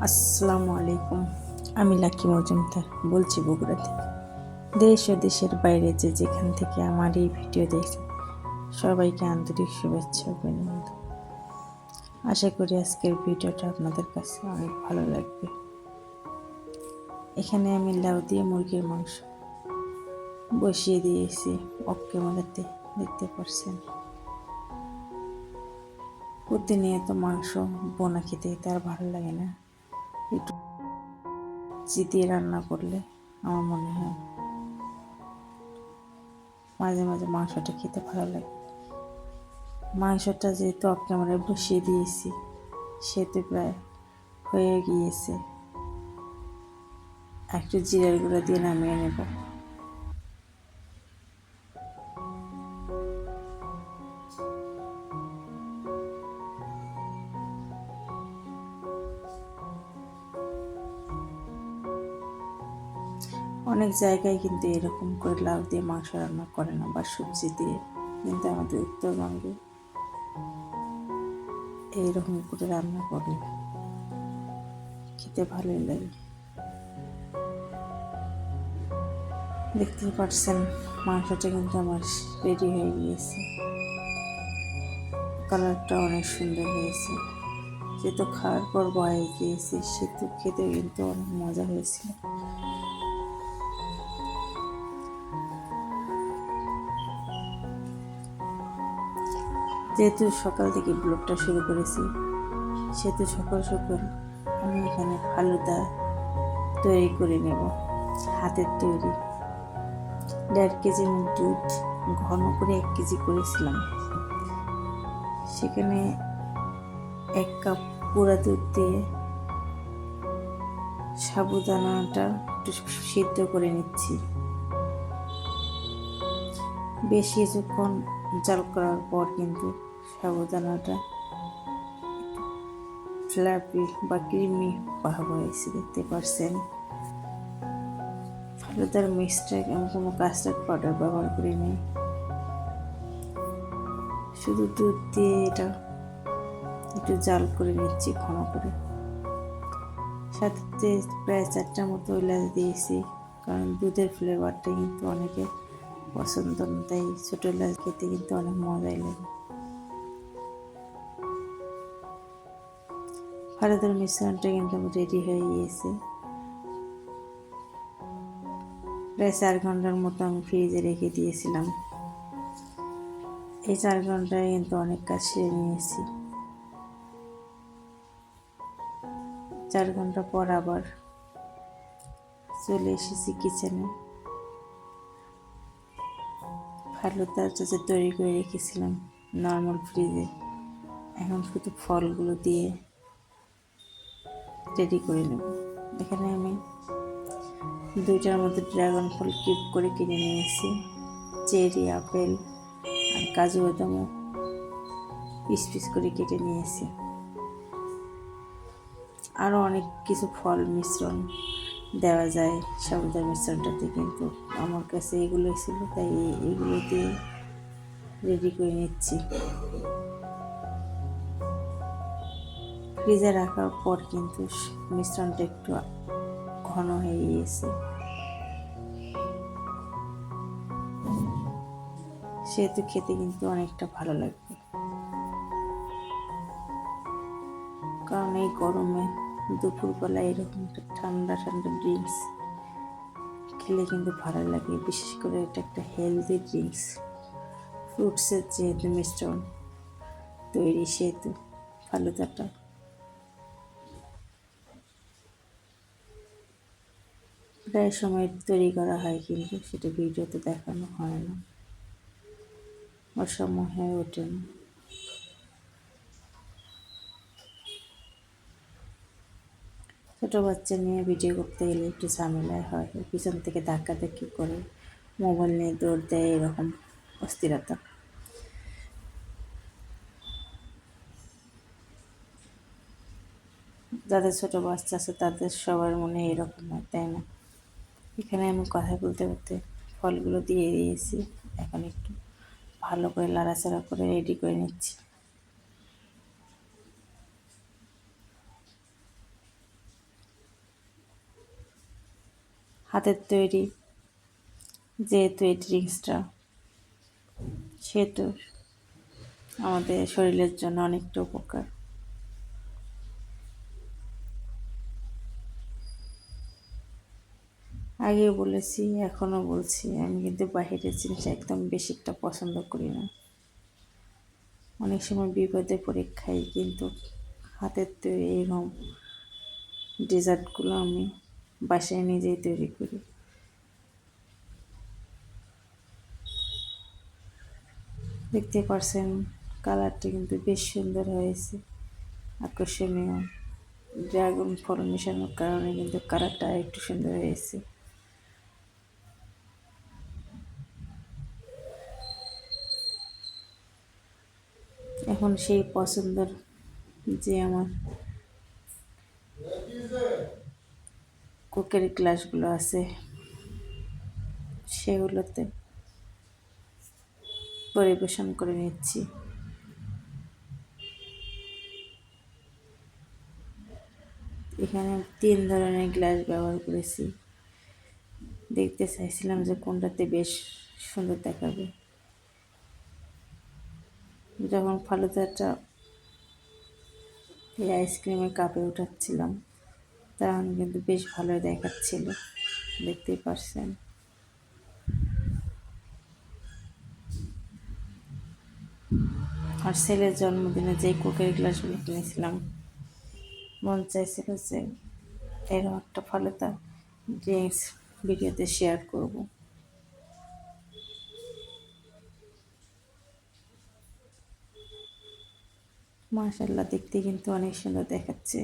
আসসালামু আলাইকুম। আমি লাকি মজুমদার বলছি বগুড়া থেকে। দেশ ও দেশের বাইরে যেখান থেকে আমার এই ভিডিও দেখছেন সবাইকে আন্তরিক শুভেচ্ছা ও অভিনন্দন। আশা করি আজকের ভিডিওটা আপনাদের কাছে অনেক ভালো লাগবে। এখানে আমি লাউ দিয়ে মুরগির মাংস বসিয়ে দিয়েছি অক্কে মধ্যে, দেখতে পাচ্ছেন। প্রতিনিয়ত মাংস বোনা খেতে তার ভালো লাগে না, একটু চিতিয়ে রান্না করলে আমার মনে হয় মাঝে মাঝে মাংসটা খেতে ভালো লাগে। মাংসটা যেহেতু অফ ক্যামেরায় বসিয়ে দিয়েছি সেহেতু প্রায় হয়ে গিয়েছে। একটু জিরার গুঁড়ো দিয়ে নামিয়ে নেব। অনেক জায়গায় কিন্তু এরকম করে লাউ দিয়ে মাংস রান্না করে না বা সবজি দিয়ে, কিন্তু আমাদের উত্তরবঙ্গে এইরকম করে রান্না করে, খেতে ভালোই লাগে। দেখতেই পাচ্ছেন মাংসটা কিন্তু আমার রেডি হয়ে গিয়েছে। কালারটা অনেক সুন্দর হয়েছে। যেহেতু খাওয়ার পর বয়ে গিয়েছে সেহেতু খেতে কিন্তু অনেক মজা হয়েছিল। যেহেতু সকাল থেকে ব্লগটা শুরু করেছি সেহেতু সকাল সকাল আমি এখানে ফালুদা তৈরি করে নেব। হাতের তৈরি 1.5 কেজি দুধ ঘন করে 1 কেজি করেছিলাম। সেখানে 1 কাপ গুঁড়া দুধ দিয়ে সাবুদানাটা একটু সিদ্ধ করে নিচ্ছি। বেশ কিছুক্ষণ জাল করার পর কিন্তু সাবুদানাটা ফ্লাফি বা ক্রিমি ভাব হয়েছে, দেখতে পাচ্ছেন। ফালুদার মিক্সটা আমি কোনো কাস্টার্ড পাউডার ব্যবহার করিনি, শুধু দুধ দিয়ে এটা একটু জাল করে নিচ্ছি ঘন করে। সাথে প্রায় 4টা মতো এলাচ দিয়েছি, কারণ দুধের ফ্লেভারটা কিন্তু অনেকে পছন্দ না, তাই ছোটো এলাচ খেতে কিন্তু অনেক মজাই লাগে। ফালুদার মিশ্রণটা কিন্তু রেডি হয়ে গিয়েছে। প্রায় 4 ঘন্টার মতো আমি ফ্রিজে রেখে দিয়েছিলাম। এই 4 ঘন্টায় কিন্তু অনেক কাজ সেরে নিয়েছি। 4 ঘন্টা পর আবার চলে এসেছি কিচেনে। ফালুদা যে তৈরি করে রেখেছিলাম নর্মাল ফ্রিজে, এখন শুধু ফলগুলো দিয়ে রেডি করে নেব। এখানে আমি 2টার মধ্যে ড্রাগন ফল কিউব করে কিনে নিয়েছি, চেরি, আপেল আর কাজু বাদামও পিস পিস করে কেটে নিয়েছি। আরও অনেক কিছু ফল মিশ্রণ দেওয়া যায় সাবুদার মিশ্রণটাতে, কিন্তু আমার কাছে এগুলো ছিল তাই এগুলো দিয়ে রেডি করে নিচ্ছি। ফ্রিজে রাখার পর কিন্তু মিশ্রণটা একটু ঘন হয়ে গিয়েছে, সেহেতু খেতে কিন্তু অনেকটা ভালো লাগবে। কারণ এই গরমে দুপুরবেলা এরকম একটা ঠান্ডা ঠান্ডা ড্রিঙ্কস খেলে কিন্তু ভালো লাগে। বিশেষ করে এটা একটা হেলদি ড্রিঙ্কস। ফ্রুটসের যেহেতু মিশ্রণ তৈরি সেহেতু ফালুদাটা প্রায় সময় তৈরি করা হয়, কিন্তু সেটা ভিডিওতে দেখানো হয় না, অসময় হয়ে ওঠে না। ছোটো বাচ্চা নিয়ে ভিডিও করতে গেলে একটু ঝামেলায় হয়, পিছন থেকে ধাক্কাধাক্কি করে মোবাইল নিয়ে দৌড় দেয়, এরকম অস্থিরতা। যাদের ছোটো বাচ্চা আছে তাদের সবার মনে এরকম হয়, তাই না? এখানে আমি কথা বলতে বলতে ফলগুলো দিয়ে দিয়েছি। এখন একটু ভালো করে নাড়াচাড়া করে রেডি করে নিচ্ছি। হাতের তৈরি যেহেতু এই ড্রিঙ্কসটা, সেহেতু আমাদের শরীরের জন্য অনেকটা উপকার। আগেও বলেছি, এখনও বলছি, আমি কিন্তু বাহিরের জিনিস একদম বেশি একটা পছন্দ করি না। অনেক সময় বিপদে পড়ে খাই, কিন্তু হাতের তৈরি এরকম ডেজার্টগুলো আমি বাসায় নিজেই তৈরি করি। দেখতে পারছেন কালারটা কিন্তু বেশ সুন্দর হয়েছে, আকর্ষণীয়। ড্রাগন ফল মেশানোর কারণে কিন্তু কালারটা একটু সুন্দর হয়েছে। এখন সেই পছন্দের যে আমার কোকের গ্লাসগুলো আছে, সেগুলোতে পরিবেশন করে নিচ্ছি। এখানে 3 ধরনের গ্লাস ব্যবহার করেছি। দেখতে চাইছিলাম যে কোনটাতে বেশ সুন্দর দেখাবে। যখন ফালুদাটা এই আইসক্রিমের কাপে উঠাচ্ছিলাম, তখন কিন্তু বেশ ভালোই দেখাচ্ছিল, দেখতেই পারছেন। আর ছেলের জন্মদিনে যেই কোকের গ্লাসগুলো কিনেছিলাম, মন চাইছিল যে এরকম একটা ফালুদা ড্রিঙ্কস ভিডিওতে শেয়ার করব। মাশাআল্লাহ, দেখতে কিন্তু অনেক সুন্দর দেখাচ্ছে।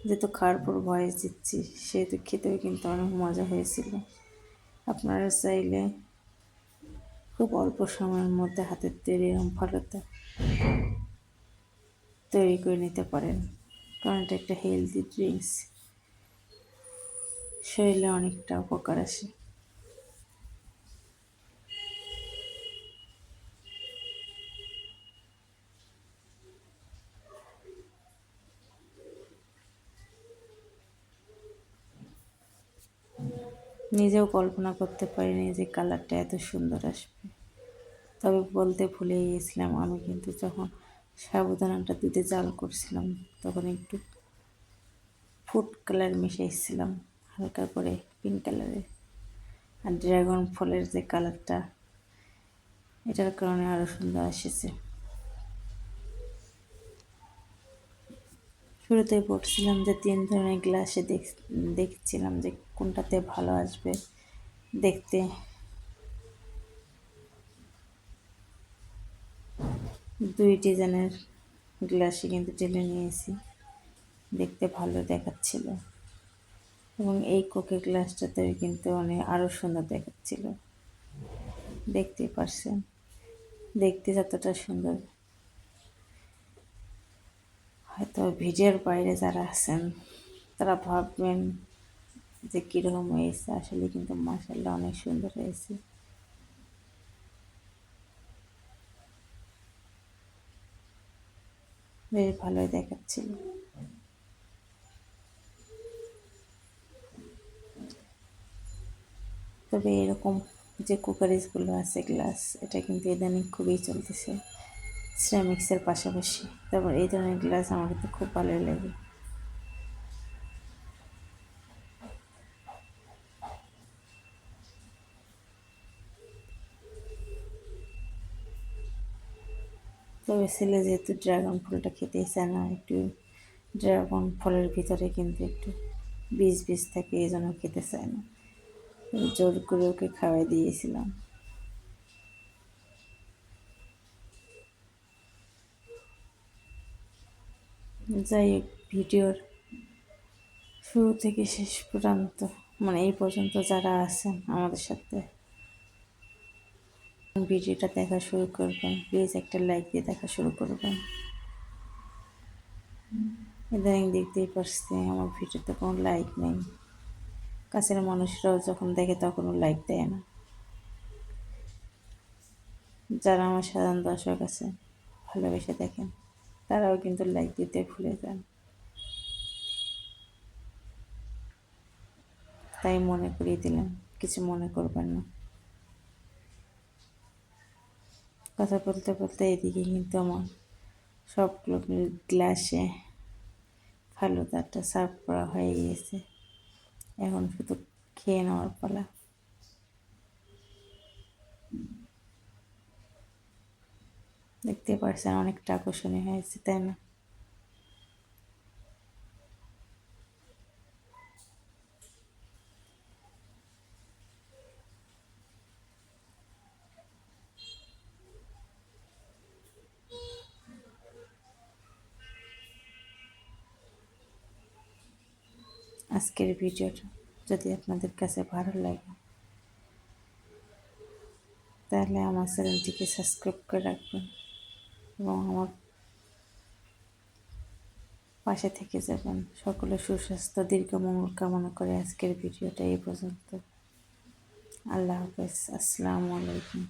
যেহেতু খাওয়ার পর ভয়েস দিচ্ছি, সেহেতু খেতেও কিন্তু অনেক মজা হয়েছিল। আপনারা চাইলে খুব অল্প সময়ের মধ্যে হাতের তৈরি এরকম ফালুদা তৈরি করে নিতে পারেন, কারণ এটা একটা হেলদি ড্রিঙ্কস, শরীরে অনেকটা উপকার আসে। নিজেও কল্পনা করতে পারিনি যে কালারটা এত সুন্দর আসবে। তবে বলতে ভুলে গিয়েছিলাম, আমি কিন্তু যখন সাবুদানাটা দুধে জাল করছিলাম, তখন একটু ফুড কালার মিশাইছিলাম, হালকা করে পিঙ্ক কালারের। আর ড্রাগন ফলের যে কালারটা, এটার কারণে আরও সুন্দর এসেছে। শুরুতে পড়ছিলাম যে 3 ধরনের গ্লাসে দেখছিলাম যে কোনটাতে ভালো আসবে দেখতে। দুই ডিজাইনের গ্লাসে কিন্তু ঢেলে নিয়েছি, দেখতে ভালো দেখাচ্ছিল। এবং এই কোকের গ্লাসটাতে কিন্তু অনেক আরও সুন্দর দেখাচ্ছিল, দেখতেই পারছেন। দেখতে যতটা সুন্দর, হয়তো ভিডিওর বাইরে যারা আছেন তারা ভাববেন যে কীরকম হয়েছে, আসলে কিন্তু মাশাআল্লাহ অনেক সুন্দর হয়েছে। বেশ ভালোই দেখাচ্ছিল। তবে এরকম যে কুকারিজগুলো আছে গ্লাস, এটা কিন্তু ইদানিং খুবই চলতেছে সিরামিক্সের পাশাপাশি। তারপর এই ধরনের গ্লাস আমার কিন্তু খুব ভালোই লাগে। তবে ছেলে যেহেতু ড্রাগন ফলটা খেতেই চায় না, একটু ড্রাগন ফলের ভিতরে কিন্তু একটু বীজ বীজ থাকে, এই জন্য খেতে চায় না। জোর করে ওকে খাওয়াই দিয়েছিলাম। যাই হোক, ভিডিওর শুরু থেকে শেষ পর্যন্ত, মানে এই পর্যন্ত যারা আছেন আমাদের সাথে, ভিডিওটা দেখা শুরু করবেন, প্লিজ একটা লাইক দিয়ে দেখা শুরু করবেন। ইদানিং দেখতেই পারছি আমার ভিডিওতে কোনো লাইক নেই, কাছের মানুষরাও যখন দেখে তখনও লাইক দেয় না। যারা আমার সাধারণ দর্শক আছে, ভালোবেসে দেখেন, তারাও কিন্তু লাইক দিতে ভুলে যান। তাই মনে করিয়ে দিলাম, কিছু মনে করবেন না। কথা বলতে বলতে এদিকে কিন্তু আমার সবগুলো গ্লাসে ফালুদাটা সার্ভ করা হয়ে গিয়েছে। এখন শুধু খেয়ে নেওয়ার পালা। দেখতে পাচ্ছেন অনেকটা আকর্ষণীয় হয়েছে, তাই না? আজকের ভিডিওটা যদি আপনাদের কাছে ভালো লাগে তাহলে আমার চ্যানেলটিকে সাবস্ক্রাইব করে রাখবেন এবং আমার পাশে থেকে যাবেন। সকলের সুস্বাস্থ্য দীর্ঘমঙ্গল কামনা করে আজকের ভিডিওটা এই পর্যন্ত। আল্লাহ হাফেজ, আসসালামু আলাইকুম।